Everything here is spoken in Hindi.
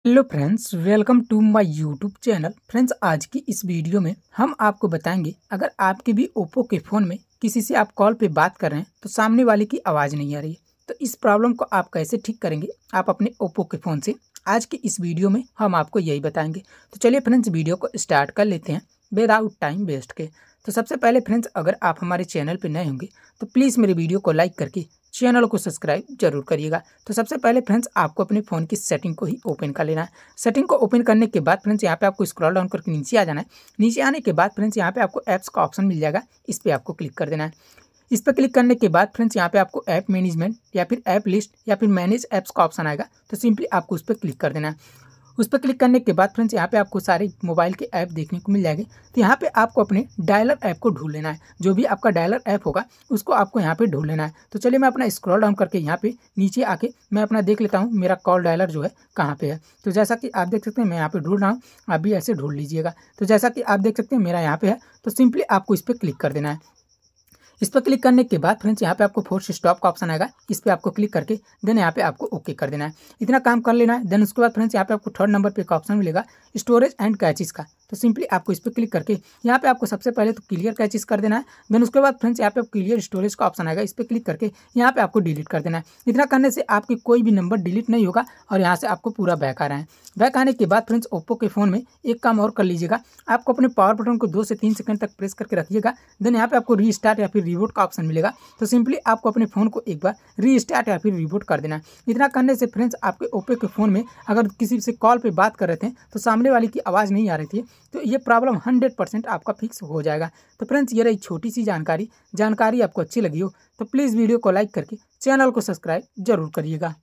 Hello friends, welcome to my YouTube channel. Friends, आज की इस वीडियो में हम आपको बताएंगे अगर आपके भी ओप्पो के फ़ोन में किसी से आप कॉल पे बात कर रहे हैं तो सामने वाले की आवाज़ नहीं आ रही है, तो इस प्रॉब्लम को आप कैसे ठीक करेंगे आप अपने ओप्पो के फ़ोन से। आज की इस वीडियो में हम आपको यही बताएंगे। तो चलिए फ्रेंड्स, वीडियो को स्टार्ट कर लेते हैं विदाउट टाइम वेस्ट के। तो सबसे पहले फ्रेंड्स, अगर आप हमारे चैनल पर नए होंगे तो प्लीज़ मेरे वीडियो को लाइक करके चैनल को सब्सक्राइब जरूर करिएगा। तो सबसे पहले फ्रेंड्स, आपको अपने फ़ोन की सेटिंग को ही ओपन कर लेना है। सेटिंग को ओपन करने के बाद फ्रेंड्स, यहाँ पे आपको स्क्रॉल डाउन करके नीचे आ जाना है। नीचे आने के बाद फ्रेंड्स, यहाँ पे आपको ऐप्स का ऑप्शन मिल जाएगा, इस पर आपको क्लिक कर देना है। इस पर क्लिक करने के बाद फ्रेंड्स, यहाँ पे आपको ऐप मैनेजमेंट या फिर ऐप लिस्ट या फिर मैनेज ऐप्स का ऑप्शन आएगा, तो सिंपली आपको उस पर क्लिक कर देना है। उस पर क्लिक करने के बाद फ्रेंड्स, यहाँ पे आपको सारे मोबाइल के ऐप देखने को मिल जाएंगे। तो यहाँ पे आपको अपने डायलर ऐप को ढूंढ लेना है। जो भी आपका डायलर ऐप होगा उसको आपको यहाँ पे ढूंढ लेना है। तो चलिए मैं अपना स्क्रॉल डाउन करके यहाँ पे नीचे आके मैं अपना देख लेता हूँ मेरा कॉल डायलर जो है कहाँ पे है। तो जैसा कि आप देख सकते हैं मैं यहाँ पे ढूंढ रहा हूँ, आप भी ऐसे ढूंढ लीजिएगा। तो जैसा कि आप देख सकते हैं मेरा यहाँ पे है, तो सिंपली आपको इस पर क्लिक कर देना है। इस पर क्लिक करने के बाद फ्रेंड्स, यहाँ पे आपको फोर्स स्टॉप का ऑप्शन आएगा, इस पर आपको क्लिक करके देन यहाँ पे आपको ओके कर देना है। इतना काम कर लेना है। देन उसके बाद फ्रेंड्स, यहाँ पे आपको थर्ड नंबर पे एक ऑप्शन मिलेगा स्टोरेज एंड कैचेस का, तो सिंपली आपको इस पर क्लिक करके यहाँ पे आपको सबसे पहले तो क्लियर कैचेस कर देना है। देन उसके बाद फ्रेंड्स, यहाँ पे क्लियर स्टोरेज का ऑप्शन आएगा, इस पर क्लिक करके यहाँ पे आपको डिलीट कर देना है। इतना करने से आपकी कोई भी नंबर डिलीट नहीं होगा और यहाँ से आपको पूरा बैक आ रहा है। बैक आने के बाद फ्रेंड्स, ओप्पो के फ़ोन में एक काम और कर लीजिएगा, आपको अपने पावर बटन को 2 से 3 सेकंड तक प्रेस करके रखिएगा। देन यहाँ पे आपको रीस्टार्ट या फिर रिबूट का ऑप्शन मिलेगा, तो सिंपली आपको अपने फ़ोन को एक बार रीस्टार्ट या फिर रिबूट कर देना है। इतना करने से फ्रेंड्स, आपके ओप्पो के फ़ोन में अगर किसी से कॉल पे बात कर रहे थे तो सामने वाले की आवाज़ नहीं आ रही थी, तो ये प्रॉब्लम 100% आपका फिक्स हो जाएगा। तो फ्रेंड्स, ये रही छोटी सी जानकारी आपको अच्छी लगी हो तो प्लीज़ वीडियो को लाइक करके चैनल को सब्सक्राइब जरूर करिएगा।